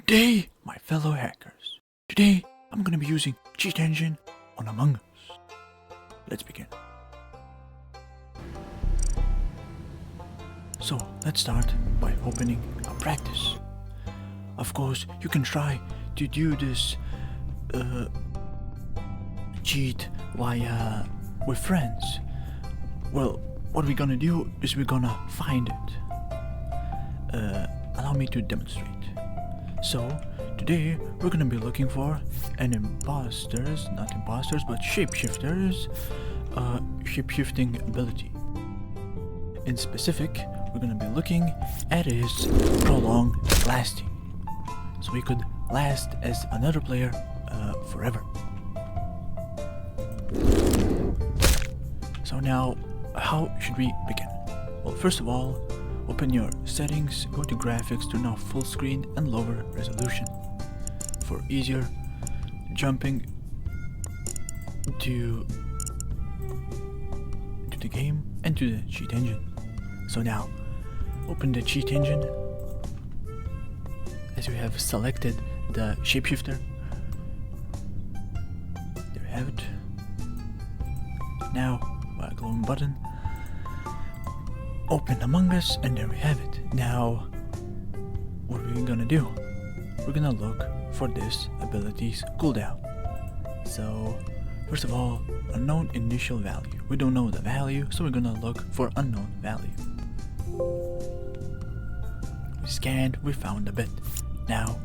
Today, my fellow hackers, today I'm gonna be using cheat engine on Among Us. Let's begin. So let's start by opening a practice. Of course, you can try to do this cheat via with friends. Well, what we're gonna do is we're gonna find it. Allow me to demonstrate. So today we're gonna be looking for not imposters, but shapeshifters, shape-shifting ability. In specific, we're gonna be looking at his prolonged lasting, so we could last as another player forever. So now, how should we begin? Well, first of all, open your settings, go to graphics, turn off full screen and lower resolution for easier jumping to the game and to the cheat engine. So now, open the cheat engine as we have selected the shapeshifter. There we have it. Now, by a glowing button, open Among Us, and there we have it. Now, what are we gonna do? We're gonna look for this ability's cooldown. So, first of all, unknown initial value. We don't know the value, so we're gonna look for unknown value. We scanned, we found a bit. Now,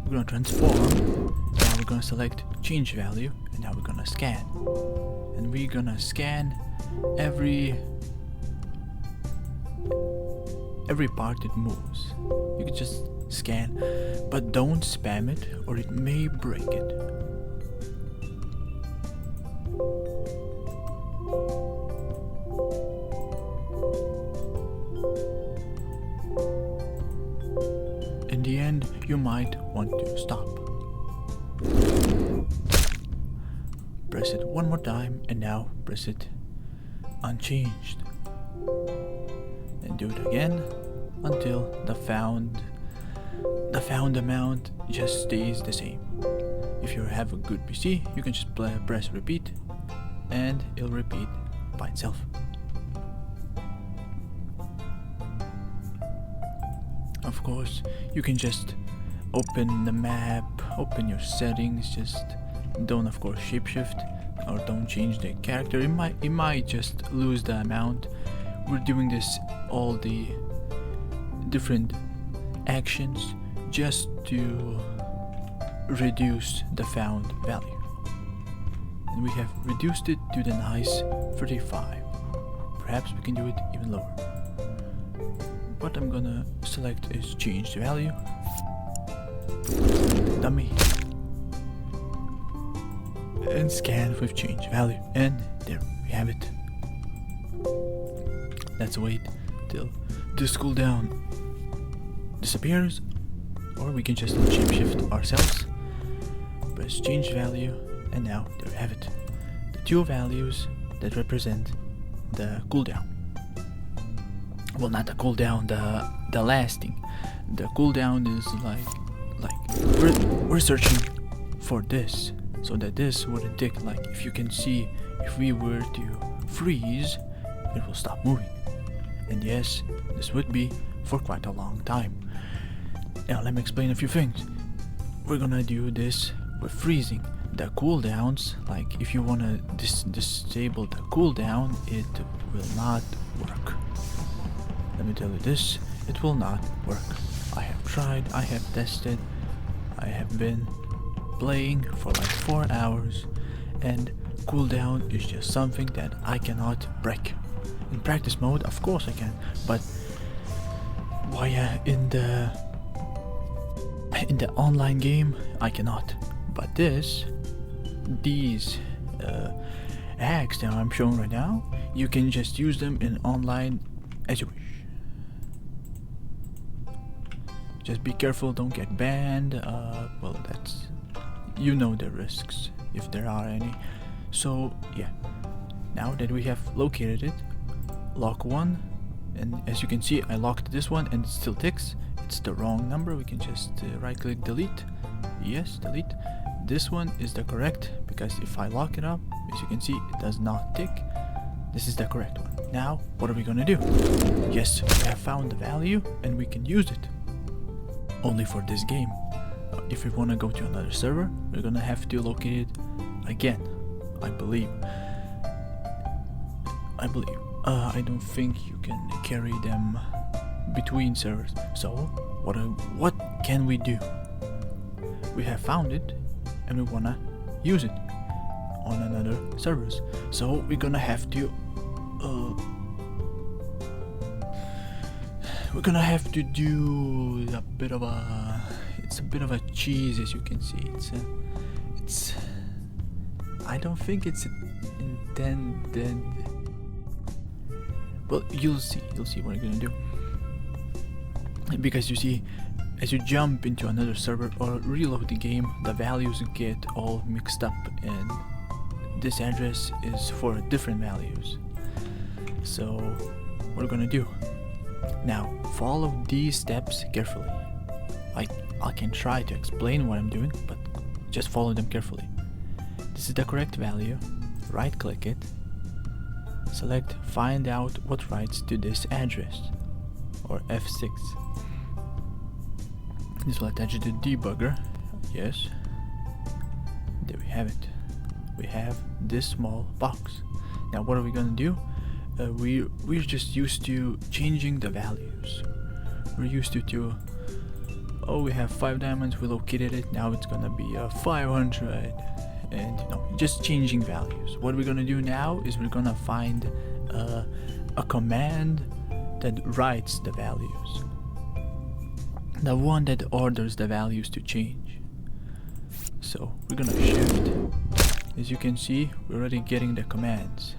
we're gonna transform. Now we're gonna select change value, and now we're gonna scan. And we're gonna scan every part it moves. You can just scan, but don't spam it or it may break it. In the end, you might want to stop. Press it one more time and now press it unchanged. And do it again until the found amount just stays the same. If you have a good PC, you can just press repeat and it'll repeat by itself. Of course, you can just open the map, open your settings, just don't of course shapeshift or don't change the character. It might just lose the amount. We're doing this all the different actions just to reduce the found value, and we have reduced it to the nice 35. Perhaps we can do it even lower, but I'm gonna select is change value, select dummy, and scan with change value, and there we have it. Let's wait till this cooldown disappears, or we can just shapeshift ourselves. Press change value, and now there we have it. The two values that represent the cooldown. Well, not the cooldown, the lasting. The cooldown is like we're searching for this, so that this wouldn't tick. Like if you can see, if we were to freeze, it will stop moving. And yes, this would be for quite a long time. Now let me explain a few things. We're gonna do this with freezing. The cooldowns, like if you wanna disable the cooldown, it will not work. Let me tell you this, it will not work. I have tried, I have tested, I have been playing for like 4 hours, and cooldown is just something that I cannot break. In practice mode, of course I can, but in the online game, I cannot. But these hacks that I'm showing right now, you can just use them in online as you wish. Just be careful, don't get banned. Well, that's, you know, the risks if there are any. So yeah, now that we have located it, lock one, and as you can see I locked this one and it still ticks. it's the wrong number, we can just right click delete. Yes, delete. This one is the correct, because if I lock it up, as you can see, it does not tick. This is the correct one. Now, what are we gonna do? Yes, we have found the value and we can use it. Only for this game. If we wanna go to another server, we're gonna have to locate it again, I believe. I don't think you can carry them between servers. So, what can we do? We have found it and we wanna use it on another servers. So we're gonna have to do a bit of a cheese, as you can see. It's I don't think it's intended. Well, you'll see what I'm gonna do. Because you see, as you jump into another server or reload the game, the values get all mixed up, and this address is for different values. So what we're gonna do now, follow these steps carefully. I can try to explain what I'm doing, but just follow them carefully. This is the correct value. Right click it, select find out what writes to this address, or F6. This will attach the debugger. Yes, there we have it. We have this small box. Now what are we gonna do? We're just used to changing the values. We're used to oh, we have 5 diamonds, we located it, now it's gonna be 500, and just changing values. What we're gonna do now is we're gonna find a command that writes the values, the one that orders the values to change. So we're gonna shift. As you can see, we're already getting the commands.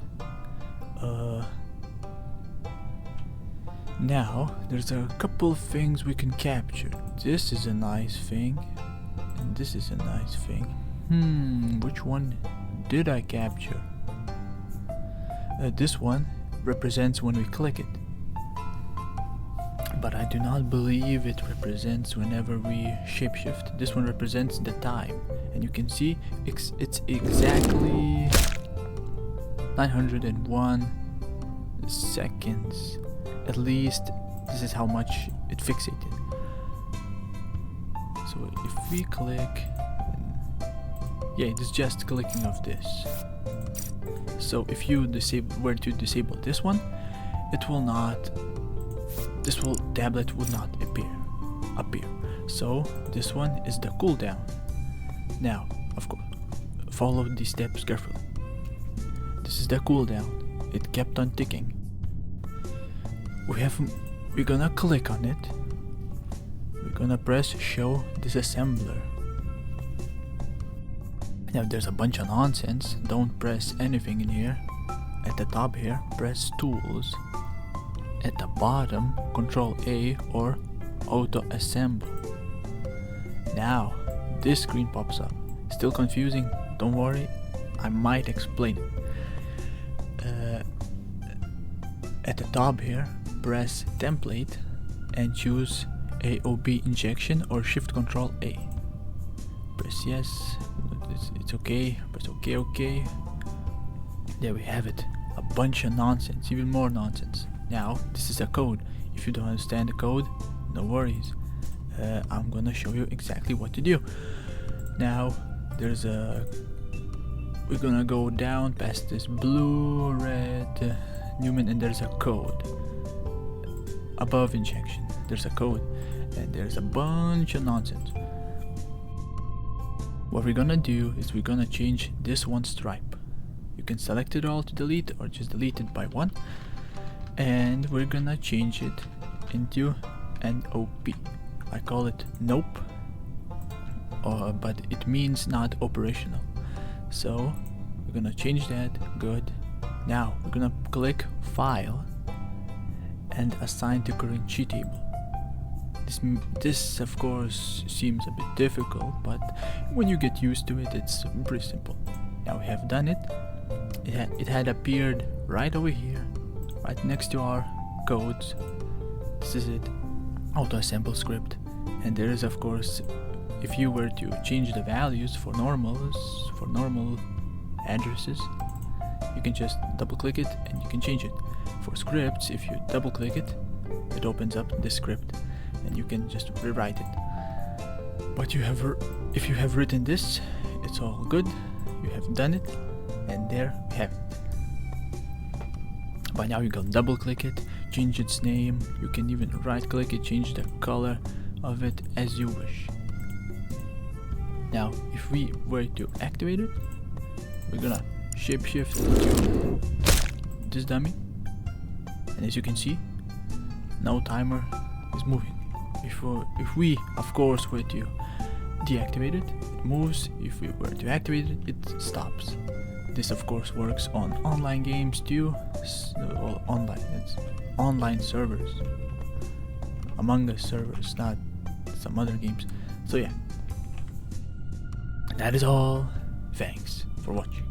Now there's a couple things we can capture. This is a nice thing, and this is a nice thing. Which one did I capture? This one represents when we click it, but I do not believe it represents whenever we shapeshift. This one represents the time, and you can see it's exactly 901 seconds. At least this is how much it fixated. So if we click, yeah, it is just clicking of this. So if you were to disable this one, it will not, tablet would not appear. So this one is the cooldown. Now, of course, follow these steps carefully. This is the cooldown. It kept on ticking. We're gonna click on it. We're gonna press show disassembler. Now there's a bunch of nonsense. Don't press anything in here. At the top here, press tools. At the bottom, Control A or auto assemble. Now this screen pops up. Still confusing? Don't worry, I might explain it. At the top here, press template and choose AOB injection or shift Control A. Press yes, it's okay, press OK. There we have it. A bunch of nonsense, even more nonsense. Now this is a code. If you don't understand the code, no worries. I'm gonna show you exactly what to do. Now we're gonna go down past this blue, red, Newman, and there's a code. Above injection, there's a code, and there's a bunch of nonsense. What we're gonna do is we're gonna change this one stripe. You can select it all to delete or just delete it by one, and we're gonna change it into an OP. I call it nope, but it means not operational. So we're gonna change that. Good. Now we're gonna click file and assign to current cheat table. This of course seems a bit difficult, but when you get used to it, it's pretty simple. Now we have done it. It had appeared right over here, right next to our codes. This is it. auto-assemble script. And there is, of course, if you were to change the values for normal addresses, you can just double click it and you can change it. For scripts, if you double click it, it opens up the script and you can just rewrite it. But if you have written this, it's all good. You have done it, and there we have it. By now you can double click it, change its name. You can even right click it, change the color of it as you wish. Now if we were to activate it, we're gonna shapeshift to this dummy, and as you can see, no timer is moving. If we of course were to deactivate it, it moves. If we were to activate it, it stops. This of course works on online games too. It's online servers, Among Us servers, not some other games. So yeah, that is all. Thanks for watching.